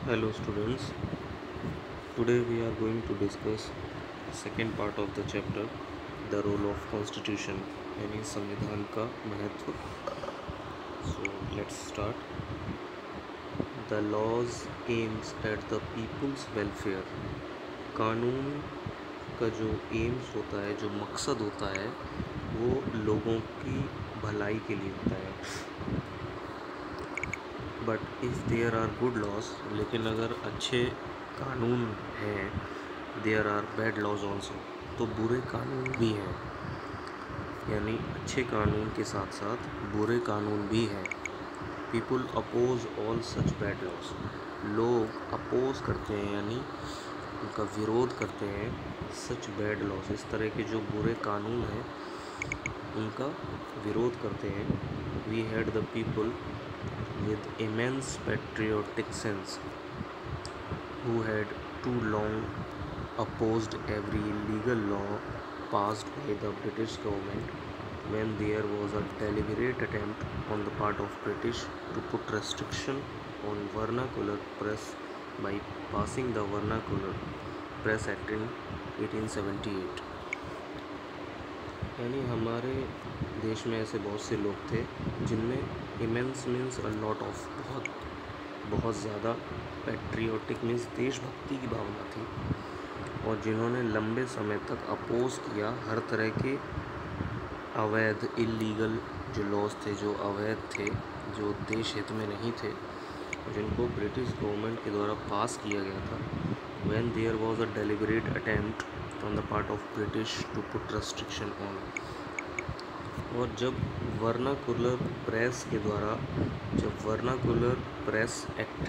Hello students, today we are going to discuss second part of the chapter the role of constitution यानी संविधान का महत्व. So let's start. The laws aims at the people's welfare. कानून का जो AIIMS होता है, जो मकसद होता है, वो लोगों की भलाई के लिए होता है. But if there are good laws, लेकिन अगर अच्छे कानून हैं, there are bad laws also, तो बुरे कानून भी हैं. यानी अच्छे कानून के साथ साथ बुरे कानून भी हैं. People oppose all such bad laws. लोग अपोज करते हैं यानी उनका विरोध करते हैं सच बैड लॉज, इस तरह के जो बुरे कानून हैं उनका विरोध करते हैं. We had the people with immense patriotic sense who had too long opposed every illegal law passed by the British government when there was a deliberate attempt on the part of British to put restriction on vernacular press by passing the Vernacular Press Act in 1878. यानी हमारे देश में ऐसे बहुत से लोग थे जिनमें immense means a lot of, बहुत ज़्यादा, पैट्रियोटिक मीन्स देशभक्ति की भावना थी, और जिन्होंने लंबे समय तक अपोज किया हर तरह के अवैध इलीगल जो लॉज थे, जो अवैध थे, जो देश हित में नहीं थे, जिनको ब्रिटिश गवर्नमेंट के द्वारा पास किया गया था. When there was a deliberate attempt on the part of British to put restriction on. और जब वर्नाकुलर प्रेस के द्वारा, जब वर्नाकुलर प्रेस एक्ट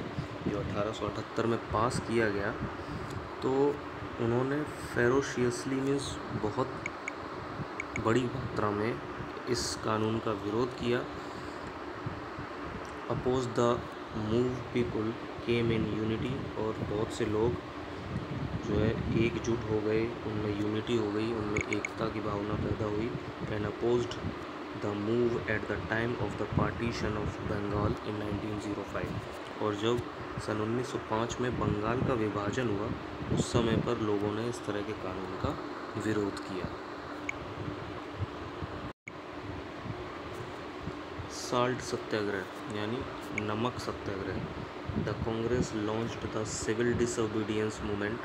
जो 1878 में पास किया गया, तो उन्होंने फेरोशियसली मीन्स बहुत बड़ी मात्रा में इस कानून का विरोध किया. Oppose the move people came in unity, और बहुत से लोग जो है एकजुट हो गए, उनमें यूनिटी हो गई, उनमें एकता की भावना पैदा हुई. And opposed the move at the time of the partition of Bengal in 1905. और जब सन 1905 में बंगाल का विभाजन हुआ, उस समय पर लोगों ने इस तरह के कानून का विरोध किया. साल्ट सत्याग्रह यानी नमक सत्याग्रह. The Congress launched the civil disobedience movement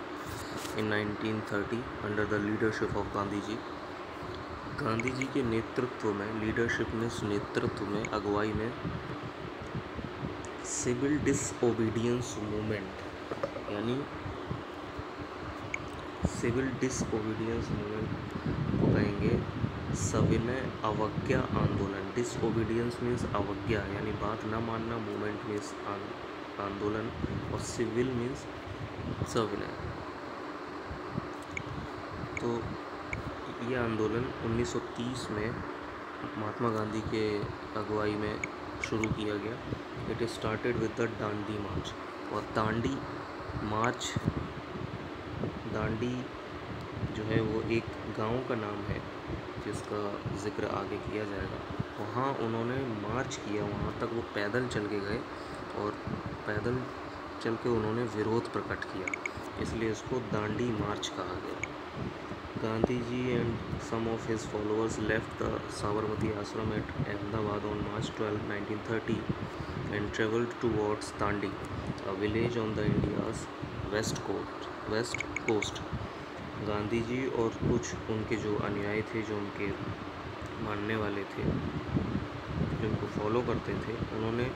in 1930 under the leadership of Gandhi ji. Gandhi ji के नेतृत्व में, लीडरशिप में, नेतृत्व में, अगुवाई में सिविल डिसओबीडियंस मूवमेंट यानी सिविल डिसओबीडियंस मूवमेंट को कहेंगे सविनय अवज्ञा आंदोलन. डिसओबीडियंस मीन्स अवज्ञा यानी बात ना मानना, मूवमेंट मीन्स आंदोलन, और सिविल मीन्स सविनय. तो ये आंदोलन 1930 में महात्मा गांधी के अगुवाई में शुरू किया गया. It started with the Dandi march. और दांडी मार्च, दांडी जो है वो एक गांव का नाम है जिसका जिक्र आगे किया जाएगा. वहाँ उन्होंने मार्च किया, वहाँ तक वो पैदल चल के गए और पैदल चल के उन्होंने विरोध प्रकट किया, इसलिए इसको दांडी मार्च कहा गया. Gandhi ji and some of his followers left the Sabarmati Ashram at Ahmedabad on March 12, 1930 and travelled towards Dandi, a village on the India's west coast. Gandhi ji और कुछ उनके जो अनुयायी थे, जो उनके मानने वाले थे, जो उनको फॉलो करते थे, उन्होंने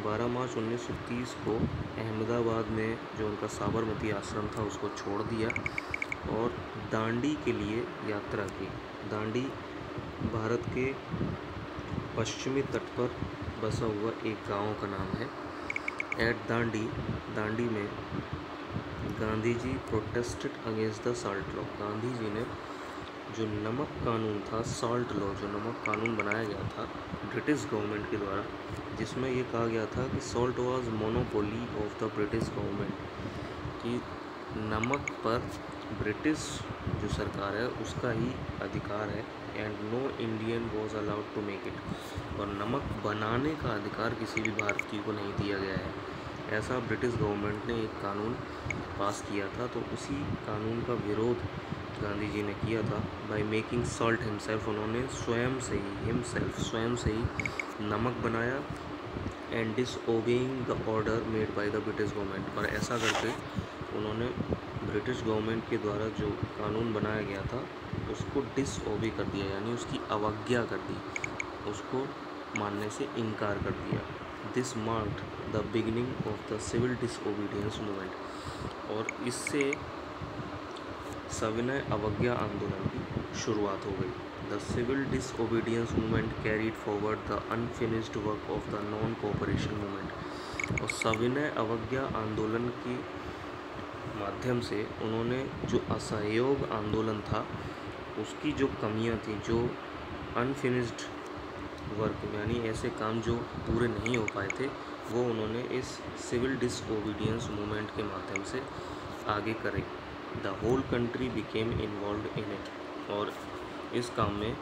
12 मार्च 1930 को अहमदाबाद में जो उनका साबरमती आश्रम था उसको छोड़ दिया और दांडी के लिए यात्रा की. दांडी भारत के पश्चिमी तट पर बसा हुआ एक गांव का नाम है. एट दांडी में Gandhi ji protested against the salt law. Gandhi ji ने जो नमक कानून था, साल्ट लॉ, जो नमक कानून बनाया गया था ब्रिटिश गवर्नमेंट के द्वारा, जिसमें ये कहा गया था कि salt was monopoly of the British government, कि नमक पर ब्रिटिश जो सरकार है उसका ही अधिकार है. And no Indian was allowed to make it. और नमक बनाने का अधिकार किसी भी भारतीय को नहीं दिया गया है. ऐसा ब्रिटिश गवर्नमेंट ने एक कानून पास किया था। तो उसी कानून का विरोध गांधी जी ने किया था बाय मेकिंग सॉल्ट हिमसेल्फ। उन्होंने स्वयं से ही नमक बनाया and disobeying the order made by the British government. और ऐसा करके उन्होंने ब्रिटिश गवर्नमेंट के द्वारा जो कानून बनाया गया था उसको डिसओबे कर दिया, यानी उसकी अवज्ञा कर दी, उसको मानने से इनकार कर दिया। This marked the beginning of the civil disobedience movement. और इससे सविनय अवज्ञा आंदोलन की शुरुआत हो गई। The civil disobedience movement carried forward the unfinished work of the non cooperation movement. और सविनय अवज्ञा आंदोलन के माध्यम से उन्होंने जो असहयोग आंदोलन था उसकी जो कमियां थी, जो अनफिनिश्ड वर्क यानी ऐसे काम जो पूरे नहीं हो पाए थे, वो उन्होंने इस सिविल डिसओबीडियंस मूवमेंट के माध्यम से आगे करे। The whole country became involve in it. और इस काम में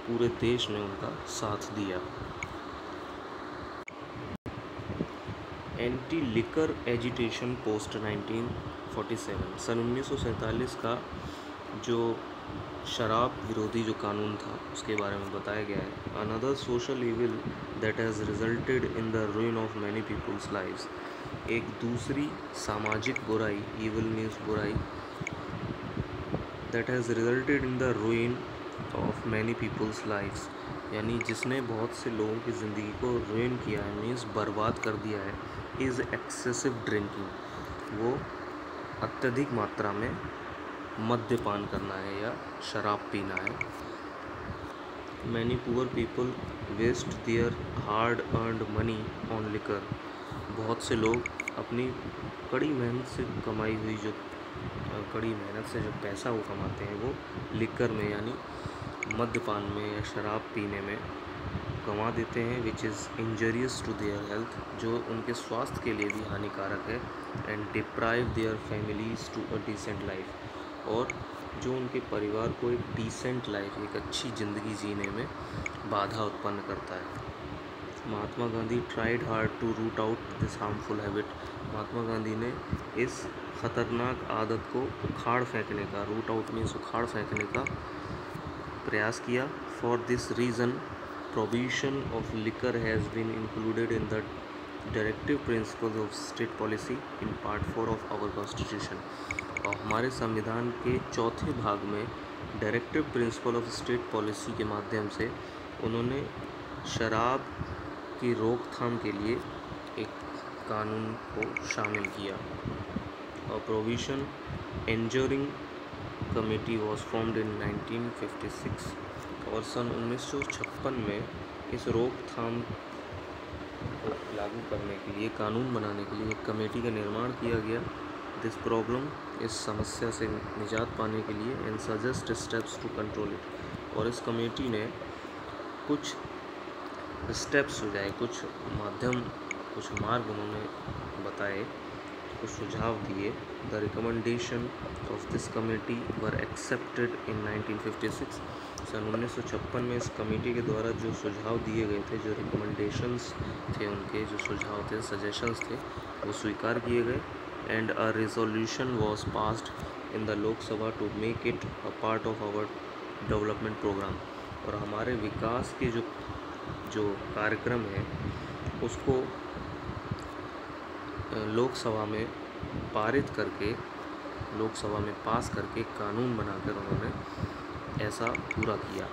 पूरे देश ने उनका साथ दिया। Anti liquor agitation post 1947। सन 1947 का जो शराब विरोधी जो कानून था उसके बारे में बताया गया है। Another social evil that has resulted in the ruin of many people's lives. एक दूसरी सामाजिक बुराई, इविल मीन्स बुराई, that has resulted in the ruin of many people's lives, यानी जिसने बहुत से लोगों की ज़िंदगी को रूइन किया है, मीन्स बर्बाद कर दिया है, इज़ एक्सेसिव ड्रिंकिंग। वो अत्यधिक मात्रा में मद्यपान करना है या शराब पीना है। Many poor people waste their hard earned money on liquor. बहुत से लोग अपनी कड़ी मेहनत से कमाई हुई जो पैसा वो कमाते हैं वो लिकर में यानी मद्यपान में या शराब पीने में गंवा देते हैं, which is injurious to their health, जो उनके स्वास्थ्य के लिए भी हानिकारक है, and deprive their families to a decent life, और जो उनके परिवार को एक डिसेंट लाइफ, एक अच्छी ज़िंदगी जीने में बाधा उत्पन्न करता है। Mahatma Gandhi tried hard to root out this harmful habit. Mahatma Gandhi ने इस ख़तरनाक आदत को उखाड़ फेंकने का, रूट आउट मीन्स उखाड़ फेंकने का प्रयास किया। For this reason prohibition of liquor has been included in the directive principles of state policy in part 4 of our constitution. और हमारे संविधान के चौथे भाग में directive principle of state policy के माध्यम से उन्होंने शराब की रोकथाम के लिए एक कानून को शामिल किया। और provision angering committee was formed in 1956। और सन 1956 में इस रोकथाम को लागू करने के लिए, कानून बनाने के लिए एक कमेटी का निर्माण किया गया। दिस प्रॉब्लम, इस समस्या से निजात पाने के लिए, and suggest steps to control it. और इस कमेटी ने कुछ स्टेप्स सुझाए, कुछ मार्ग उन्होंने बताए, कुछ सुझाव दिए। The recommendation of this committee were accepted in 1956। सन 1956 में इस कमेटी के द्वारा जो सुझाव दिए गए थे, जो रिकमेंडेशंस थे, उनके जो सुझाव थे, सजेशंस थे, वो स्वीकार किए गए। And a resolution was passed in the Lok Sabha to make it a part of our development programme. और हमारे विकास के जो कार्यक्रम है उसको लोकसभा में पारित करके, लोकसभा में पास करके कानून बनाकर उन्होंने ऐसा पूरा किया।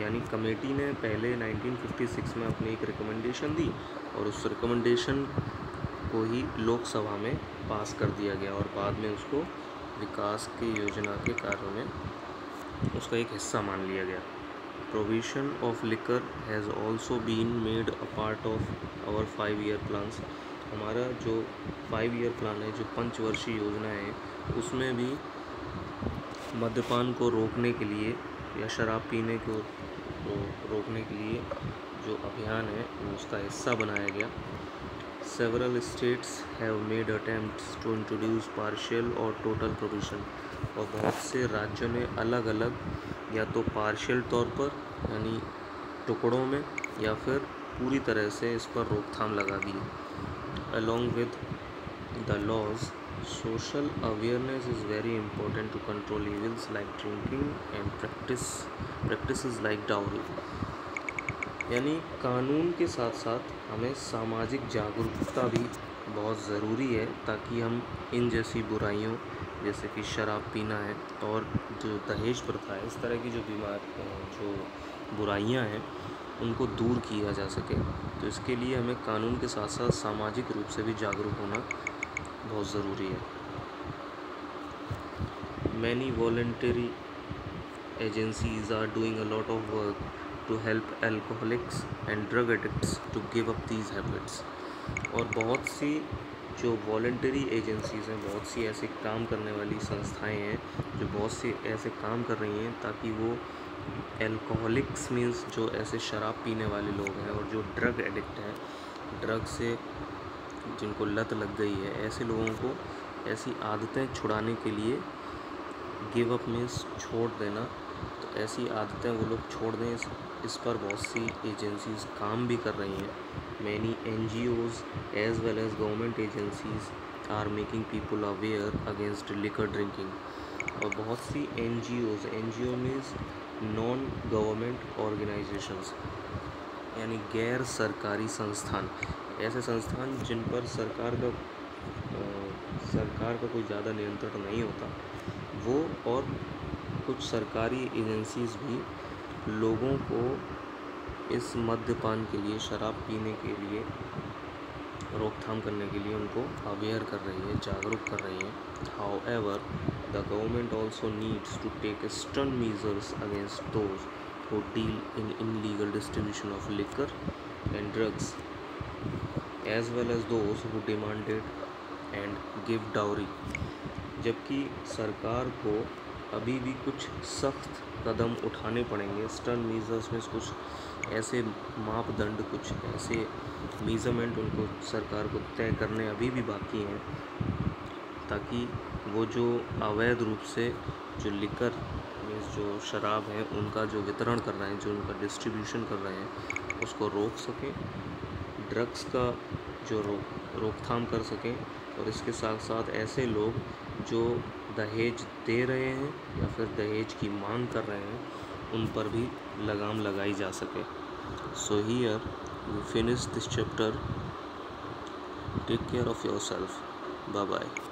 यानी कमेटी ने पहले 1956 में अपनी एक रिकमेंडेशन दी और उस रिकमेंडेशन को ही लोकसभा में पास कर दिया गया और बाद में उसको विकास की योजना के कार्यों में उसका एक हिस्सा मान लिया गया। Prohibition of liquor has also been made a part of our 5-year plans. हमारा जो 5-year प्लान है, जो पंचवर्षीय योजना है, उसमें भी मद्यपान को रोकने के लिए या शराब पीने को रोकने के लिए जो अभियान है वो उसका हिस्सा बनाया गया। Several states have made attempts to introduce partial और टोटल प्रोविशन। और बहुत से राज्यों ने अलग अलग या तो पार्शियल तौर पर यानी टुकड़ों में या फिर पूरी तरह से इस पर रोकथाम लगा दी। along with the laws, social awareness is very important to control evils like drinking and practices like dowry. यानी कानून के साथ साथ हमें सामाजिक जागरूकता भी बहुत ज़रूरी है, ताकि हम इन जैसी बुराइयों जैसे कि शराब पीना है और जो दहेज प्रथा है, इस तरह की जो बुराइयां हैं उनको दूर किया जा सके। तो इसके लिए हमें कानून के साथ साथ सामाजिक रूप से भी जागरूक होना बहुत ज़रूरी है। Many voluntary agencies are doing a lot of work to help alcoholics and drug addicts to give up these habits. और बहुत सी जो वॉलंटरी एजेंसीज़ हैं, बहुत सी ऐसे काम करने वाली संस्थाएं हैं जो बहुत से ऐसे काम कर रही हैं ताकि वो एल्कोहलिक्स मीन्स जो ऐसे शराब पीने वाले लोग हैं और जो ड्रग एडिक्ट हैं, ड्रग से जिनको लत लग गई है, ऐसे लोगों को ऐसी आदतें छुड़ाने के लिए गिव अप मीन्स छोड़ देना, तो ऐसी आदतें वो लोग छोड़ दें, इस पर बहुत सी एजेंसीज़ काम भी कर रही हैं। Many NGOs as well as government agencies are making people aware against liquor drinking। और बहुत सी NGO means non government organisations, यानी गैर सरकारी संस्थान, ऐसे संस्थान जिन पर सरकार का कोई ज़्यादा नियंत्रण नहीं होता, वो और कुछ सरकारी एजेंसीज़ भी लोगों को इस मद्यपान के लिए, शराब पीने के लिए रोकथाम करने के लिए उनको अवेयर कर रही है, जागरूक कर रही है। However the government also needs to take stern measures against those who deal in illegal distribution of liquor and drugs, as well as those who demand it and give dowry। जबकि सरकार को अभी भी कुछ सख्त कदम उठाने पड़ेंगे। स्टर्न मेजर्स में कुछ ऐसे मापदंड, कुछ ऐसे मेजरमेंट उनको सरकार को तय करने अभी भी बाकी हैं, ताकि वो जो अवैध रूप से जो लिकर मीन्स जो शराब है उनका जो वितरण कर रहे हैं, जो उनका डिस्ट्रीब्यूशन कर रहे हैं, उसको रोक सकें, ड्रग्स का जो रोकथाम कर सकें। और इसके साथ साथ ऐसे लोग जो दहेज दे रहे हैं या फिर दहेज की मांग कर रहे हैं, उन पर भी लगाम लगाई जा सके। So here we finish this chapter. Take care of yourself. Bye bye.